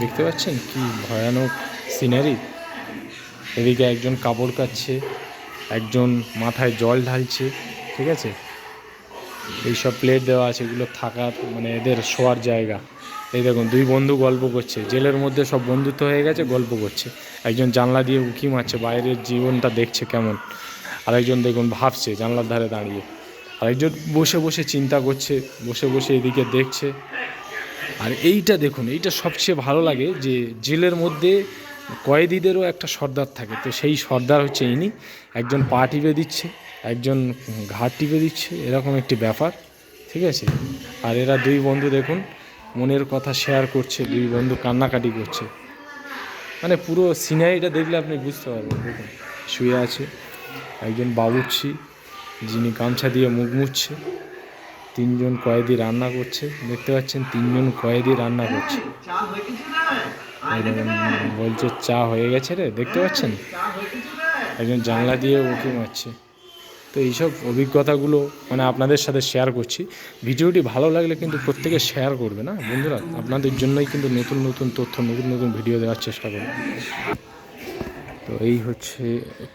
দেখতে পাচ্ছেন কি ভয়ানক সিনারি। এদিকে একজন কাপড় কাচ্ছে, একজন মাথায় জল ঢালছে, ঠিক আছে। এইসব প্লেট দেওয়া আছে, এগুলো থাকার মানে এদের শোয়ার জায়গা। এই দেখুন দুই বন্ধু গল্প করছে, জেলের মধ্যে সব বন্ধুত্ব হয়ে গেছে, গল্প করছে। একজন জানলা দিয়ে উঁকি মারছে, বাইরের জীবনটা দেখছে কেমন। আরেকজন দেখুন ভাবছে জানলার ধারে দাঁড়িয়ে। আরেকজন বসে বসে চিন্তা করছে, বসে বসে এদিকে দেখছে। আর এইটা দেখুন, এইটা সবচেয়ে ভালো লাগে যে জেলের মধ্যে কয়েদিদেরও একটা সর্দার থাকে, তো সেই সর্দার হচ্ছে ইনি। একজন পা টিপে দিচ্ছে, একজন ঘাট টিপে দিচ্ছে, এরকম একটি ব্যাপার, ঠিক আছে। আর এরা দুই বন্ধু দেখুন মনের কথা শেয়ার করছে, দুই বন্ধু কান্নাকাটি করছে। মানে পুরো সিনারিটা দেখলে আপনি বুঝতে পারবেন। দেখুন শুয়ে আছে একজন বাবুর্চি, যিনি গামছা দিয়ে মুখ মুছছে। তিনজন কয়েদি রান্না করছে, দেখতে পাচ্ছেন তিনজন কয়েদি রান্না করছে। বলছে চা হয়ে গেছে রে, দেখতে পাচ্ছেন একজন জানলা দিয়ে উঁকি মারছে। তো এইসব অভিজ্ঞতাগুলো মানে আপনাদের সাথে শেয়ার করছি। ভিডিওটি ভালো লাগলে কিন্তু প্রত্যেকে শেয়ার করবে না বন্ধুরা, আপনাদের জন্যই কিন্তু নতুন নতুন তথ্য, নতুন নতুন ভিডিও দেওয়ার চেষ্টা করব। তো এই হচ্ছে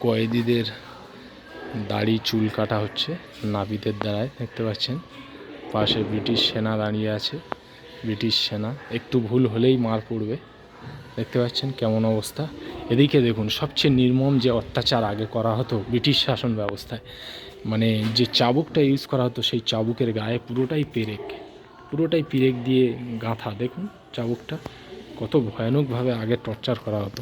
কয়েদিদের দাড়ি চুল কাটা হচ্ছে নাপিতের দ্বারায়, দেখতে পাচ্ছেন। পাশে ব্রিটিশ সেনা দাঁড়িয়ে আছে, ব্রিটিশ সেনা, একটু ভুল হলেই মার পড়বে। দেখতে পাচ্ছেন কেমন অবস্থা। এদিকে দেখুন সবচেয়ে নির্মম যে অত্যাচার আগে করা হতো ব্রিটিশ শাসন ব্যবস্থায়, মানে যে চাবুকটা ইউজ করা হতো, সেই চাবুকের গায়ে পুরোটাই পেরেক, পুরোটাই পেরেক দিয়ে গাঁথা। দেখুন চাবুকটা কত ভয়ানকভাবে আগে টর্চার করা হতো।